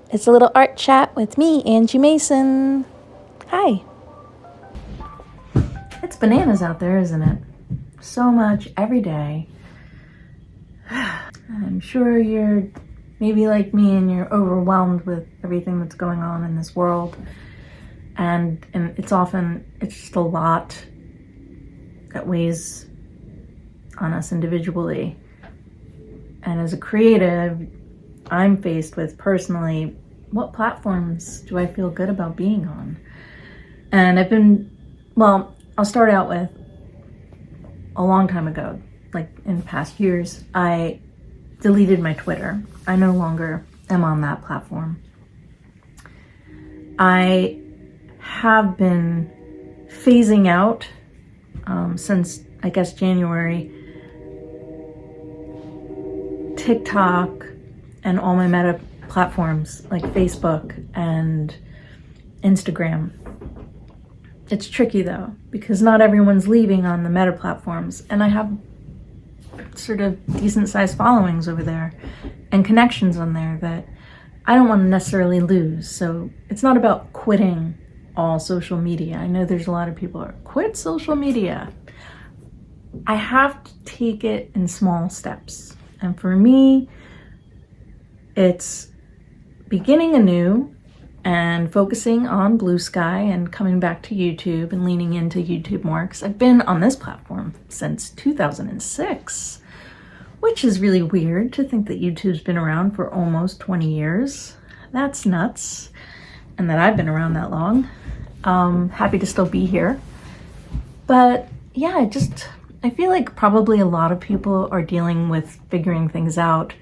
It's a little art chat with me, Angie Mason. Hi. It's bananas out there, isn't it? So much every day. I'm sure you're maybe like me and you're overwhelmed with everything that's going on in this world. And it's just a lot that weighs on us individually. And as a creative, I'm faced with personally, what platforms do I feel good about being on? And I'll start out with a long time ago, like in past years, I deleted my Twitter. I no longer am on that platform. I have been phasing out since, I guess, January, TikTok and all my meta platforms like Facebook and Instagram. It's tricky though, because not everyone's leaving on the meta platforms, and I have sort of decent sized followings over there and connections on there that I don't want to necessarily lose. So it's not about quitting all social media. I know there's a lot of people who are quit social media. I have to take it in small steps. And for me, it's beginning anew and focusing on blue sky and coming back to YouTube and leaning into YouTube more, because I've been on this platform since 2006, which is really weird to think that YouTube's been around for almost 20 years. That's nuts. And that I've been around that long. Happy to still be here. But yeah, I feel like probably a lot of people are dealing with figuring things out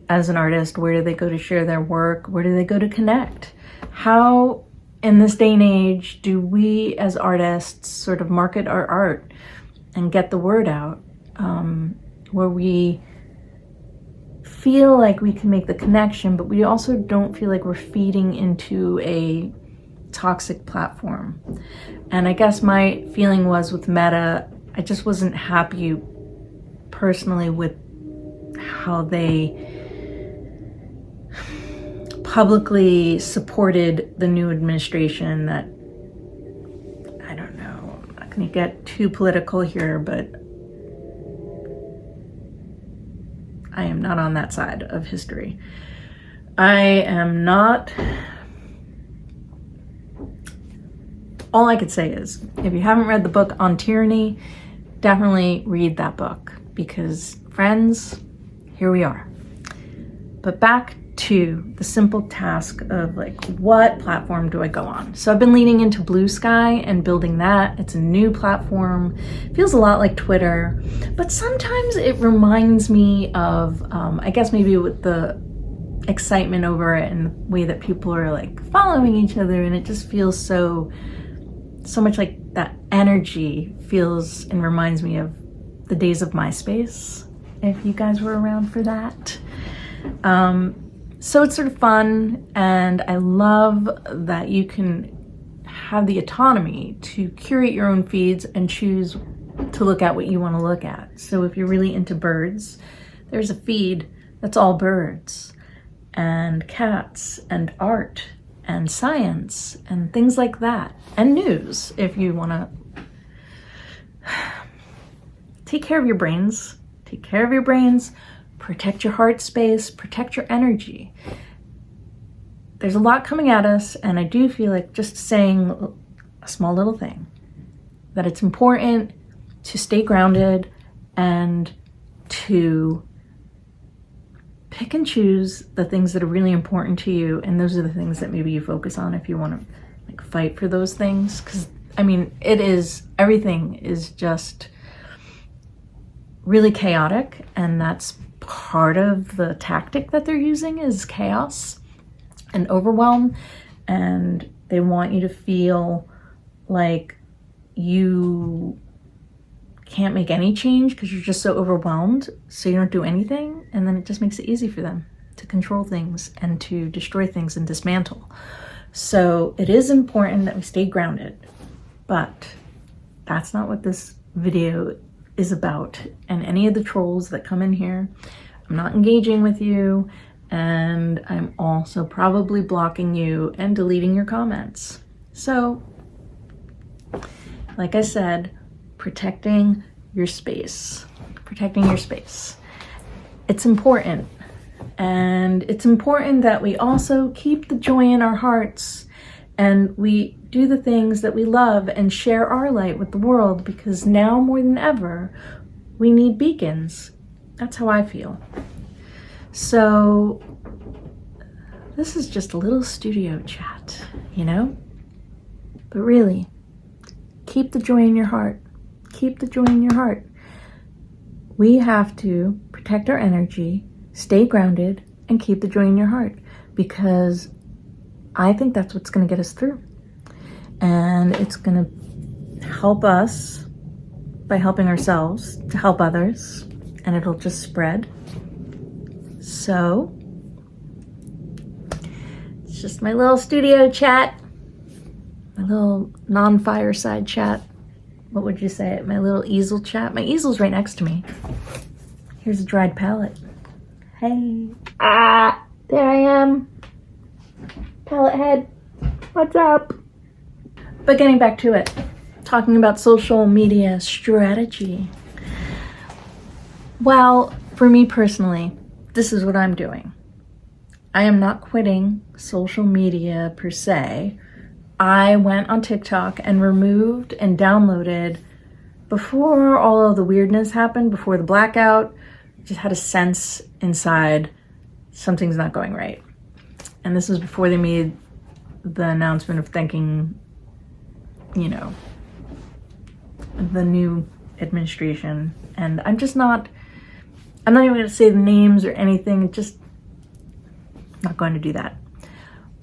as an artist. Where do they go to share their work? Where do they go to connect? How, in this day and age, do we as artists sort of market our art and get the word out, where we feel like we can make the connection, but we also don't feel like we're feeding into a toxic platform? And I guess my feeling was with Meta, I just wasn't happy personally with how they publicly supported the new administration that, I don't know, I'm not going to get too political here, but I am not on that side of history. All I could say is, if you haven't read the book On Tyranny, definitely read that book, because friends, here we are. But back to the simple task of like, what platform do I go on? So I've been leaning into Blue Sky and building that. It's a new platform. It feels a lot like Twitter, but sometimes it reminds me of, I guess maybe with the excitement over it and the way that people are like following each other, and it just feels so much like that energy feels and reminds me of the days of MySpace, if you guys were around for that. So it's sort of fun, and I love that you can have the autonomy to curate your own feeds and choose to look at what you want to look at. So if you're really into birds, there's a feed that's all birds and cats and art and science and things like that, and news if you want to take care of your brains. Take care of your brains. Protect your heart space, protect your energy. There's a lot coming at us, and I do feel like just saying a small little thing, that it's important to stay grounded and to pick and choose the things that are really important to you, and those are the things that maybe you focus on if you want to like fight for those things. Because I mean, everything is just really chaotic, and that's part of the tactic that they're using is chaos and overwhelm, and they want you to feel like you can't make any change because you're just so overwhelmed, so you don't do anything, and then it just makes it easy for them to control things and to destroy things and dismantle. So it is important that we stay grounded, but that's not what this video is about. And any of the trolls that come in here, I'm not engaging with you. and I'm also probably blocking you and deleting your comments. So, like I said, protecting your space. Protecting your space. It's important. And it's important that we also keep the joy in our hearts and we do the things that we love and share our light with the world, because now more than ever, we need beacons. That's how I feel. So this is just a little studio chat, you know? But really, keep the joy in your heart. Keep the joy in your heart. We have to protect our energy, stay grounded, and keep the joy in your heart, because I think that's what's going to get us through. And it's going to help us by helping ourselves to help others, and it'll just spread. So, it's just my little studio chat, my little non-fireside chat. What would you say? My little easel chat. My easel's right next to me. Here's a dried palette. Hey. There I am. Palette head. What's up? But getting back to it, talking about social media strategy. Well, for me personally, this is what I'm doing. I am not quitting social media per se. I went on TikTok and removed and downloaded, before all of the weirdness happened, before the blackout, just had a sense inside something's not going right. And this was before they made the announcement of thanking, you know, the new administration. And I'm not even going to say the names or anything, just not going to do that.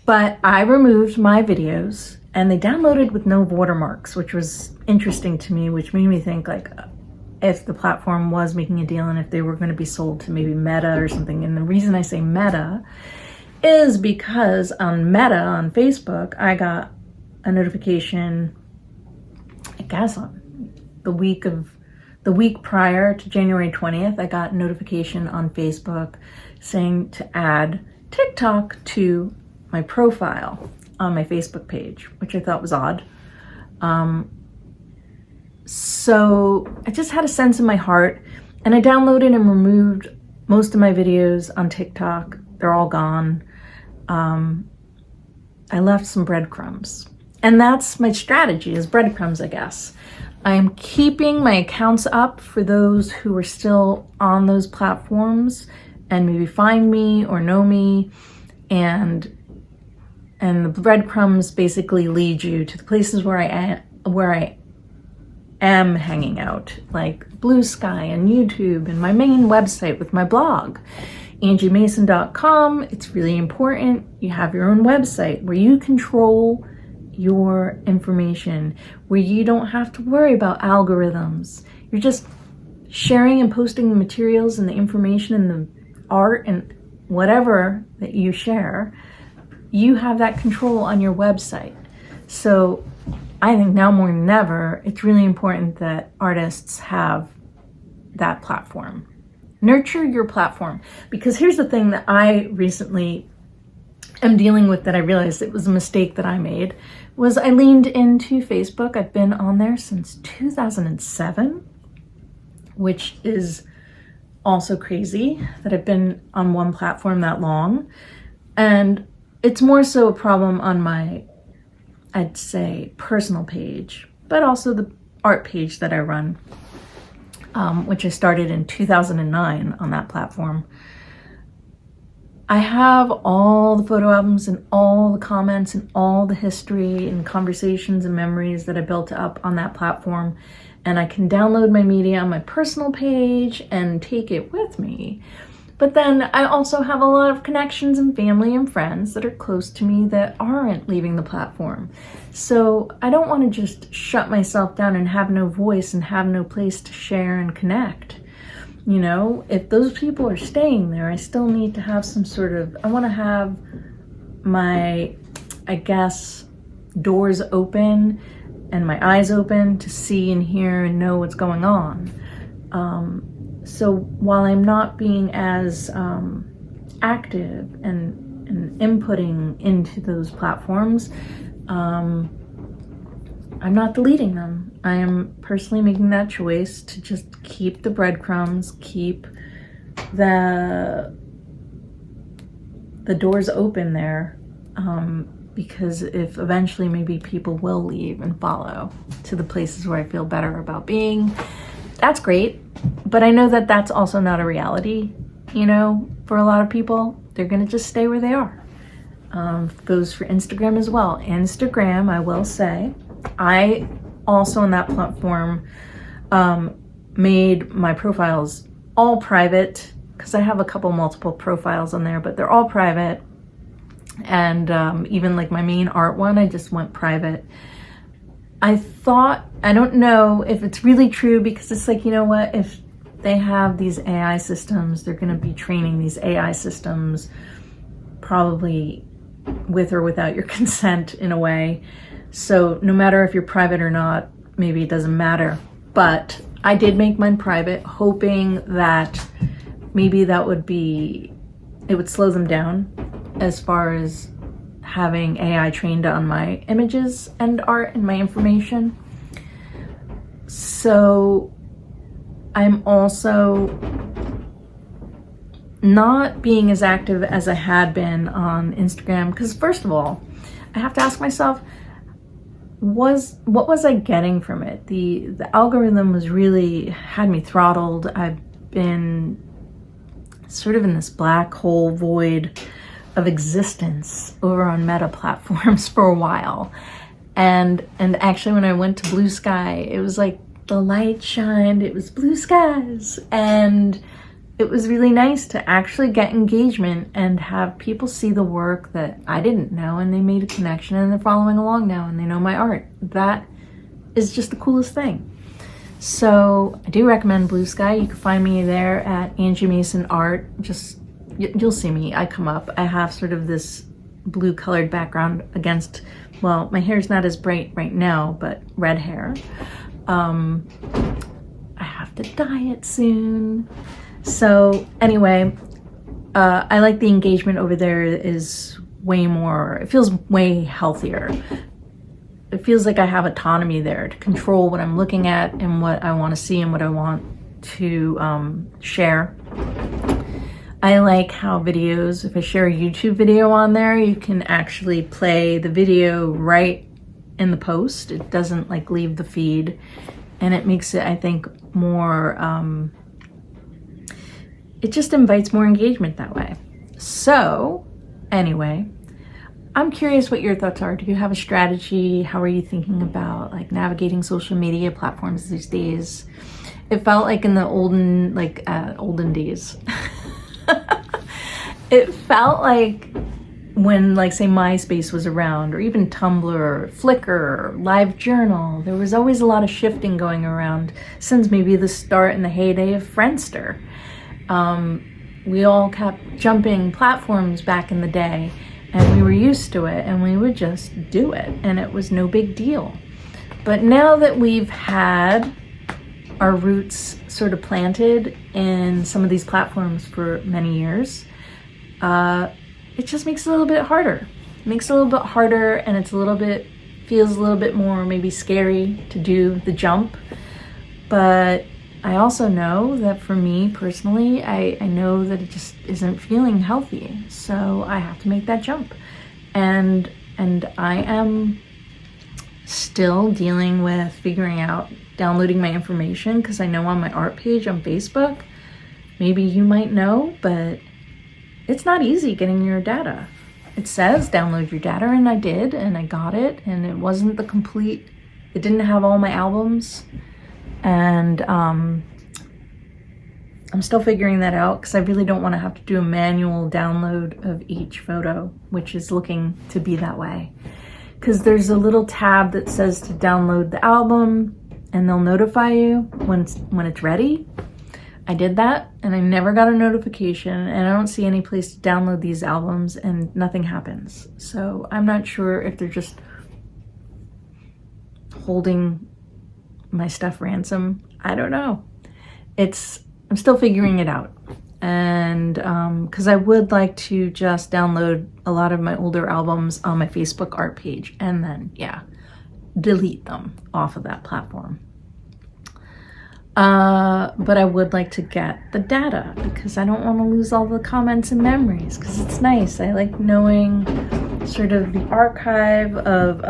But I removed my videos and they downloaded with no watermarks, which was interesting to me, which made me think like if the platform was making a deal and if they were going to be sold to maybe Meta or something. And the reason I say Meta is because on Meta, on Facebook, I got a notification, I guess on the week prior to January 20th, I got a notification on Facebook saying to add TikTok to my profile on my Facebook page, which I thought was odd. So I just had a sense in my heart, and I downloaded and removed most of my videos on TikTok. They're all gone. I left some breadcrumbs, and that's my strategy, is breadcrumbs, I guess. I am keeping my accounts up for those who are still on those platforms and maybe find me or know me, and the breadcrumbs basically lead you to the places where I am hanging out, like Blue Sky and YouTube and my main website with my blog, angiemason.com. It's really important you have your own website where you control your information, where you don't have to worry about algorithms. You're just sharing and posting the materials and the information and the art and whatever that you share. You have that control on your website. So I think now more than ever, it's really important that artists have that platform. Nurture your platform. Because here's the thing that I recently am dealing with, that I realized it was a mistake that I made, was I leaned into Facebook. I've been on there since 2007, which is also crazy that I've been on one platform that long. And it's more so a problem on my, I'd say, personal page, but also the art page that I run, which I started in 2009 on that platform. I have all the photo albums and all the comments and all the history and conversations and memories that I built up on that platform. And I can download my media on my personal page and take it with me. But then I also have a lot of connections and family and friends that are close to me that aren't leaving the platform. So I don't want to just shut myself down and have no voice and have no place to share and connect. You know, if those people are staying there, I still need to have some sort of, I want to have my, I guess, doors open and my eyes open to see and hear and know what's going on. So while I'm not being as active and inputting into those platforms, I'm not deleting them. I am personally making that choice to just keep the breadcrumbs, keep the doors open there, because if eventually maybe people will leave and follow to the places where I feel better about being, that's great. But I know that that's also not a reality, you know, for a lot of people. They're gonna just stay where they are. Goes for Instagram as well. Instagram, I will say, I also on that platform made my profiles all private, because I have a couple multiple profiles on there, but they're all private. And even like my main art one, I just went private. I don't know if it's really true, because it's like, you know what, if they have these AI systems, they're going to be training these AI systems probably with or without your consent in a way. So no matter if you're private or not, maybe it doesn't matter. But I did make mine private, hoping that maybe it would slow them down as far as having AI trained on my images and art and my information. So I'm also not being as active as I had been on Instagram, because first of all, I have to ask myself, what was I getting from it? The algorithm was really had me throttled. I've been sort of in this black hole void of existence over on Meta platforms for a while. And actually when I went to Blue Sky, it was like the light shined, it was blue skies, and it was really nice to actually get engagement and have people see the work that I didn't know, and they made a connection and they're following along now and they know my art. That is just the coolest thing. So I do recommend Blue Sky. You can find me there at Angie Mason Art. You'll see me, I come up. I have sort of this blue colored background against, well, my hair's not as bright right now, but red hair. I have to dye it soon. So anyway, I like the engagement over there is way more, it feels way healthier. It feels like I have autonomy there to control what I'm looking at and what I want to see and what I want to share. I like how videos, if I share a YouTube video on there, you can actually play the video right in the post. It doesn't like leave the feed, and it makes it, I think, more, it just invites more engagement that way. So anyway, I'm curious what your thoughts are. Do you have a strategy? How are you thinking about like navigating social media platforms these days? It felt like in the olden days. It felt like when, like, say MySpace was around, or even Tumblr, Flickr, LiveJournal, there was always a lot of shifting going around since maybe the start and the heyday of Friendster. We all kept jumping platforms back in the day, and we were used to it, and we would just do it, and it was no big deal. But now that we've had our roots sort of planted in some of these platforms for many years, it just makes it a little bit harder. It makes it a little bit harder, and feels a little bit more maybe scary to do the jump. But I also know that for me personally, I know that it just isn't feeling healthy. So I have to make that jump. And I am still dealing with figuring out downloading my information, because I know on my art page on Facebook, maybe you might know, but it's not easy getting your data. It says download your data, and I did, and I got it, and it wasn't it didn't have all my albums, and I'm still figuring that out, because I really don't want to have to do a manual download of each photo, which is looking to be that way. Because there's a little tab that says to download the album, and they'll notify you when it's ready. I did that, and I never got a notification, and I don't see any place to download these albums, and nothing happens. So I'm not sure if they're just holding my stuff ransom. I don't know. I'm still figuring it out. And because I would like to just download a lot of my older albums on my Facebook art page and then, yeah, delete them off of that platform. But I would like to get the data because I don't want to lose all the comments and memories, because it's nice. I like knowing sort of the archive of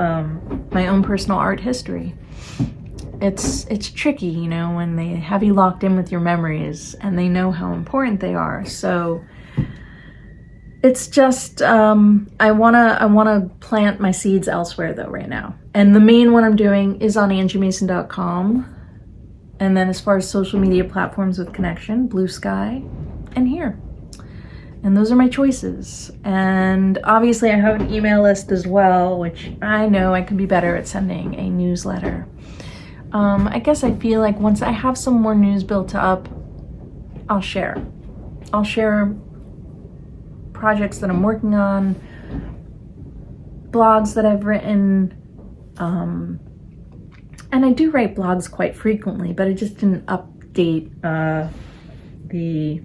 my own personal art history. It's tricky, you know, when they have you locked in with your memories and they know how important they are. So it's just I wanna plant my seeds elsewhere though right now. And the main one I'm doing is on angiemason.com. And then as far as social media platforms with connection, Blue Sky and here. And those are my choices. And obviously I have an email list as well, which I know I could be better at sending a newsletter. I guess I feel like once I have some more news built up, I'll share. I'll share projects that I'm working on, blogs that I've written, and I do write blogs quite frequently, but I just didn't update the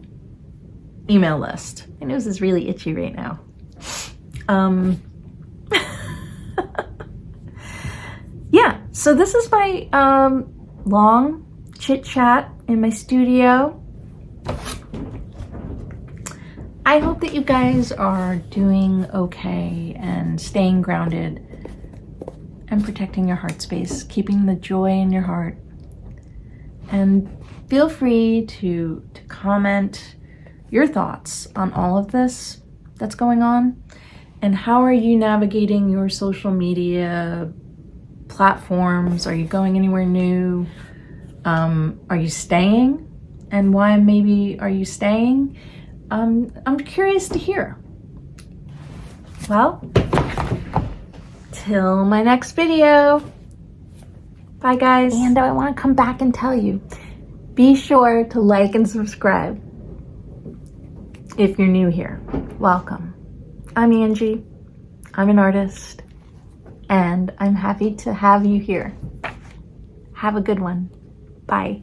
email list. My nose is really itchy right now. Yeah, so this is my long chit chat in my studio. I hope that you guys are doing okay and staying grounded and protecting your heart space, keeping the joy in your heart. And feel free to comment your thoughts on all of this that's going on, and how are you navigating your social media platforms? Are you going anywhere new? Are you staying? And why maybe are you staying? I'm curious to hear. Well, till my next video. Bye guys. And I want to come back and tell you, be sure to like and subscribe if you're new here. Welcome. I'm Angie. I'm an artist, and I'm happy to have you here. Have a good one. Bye.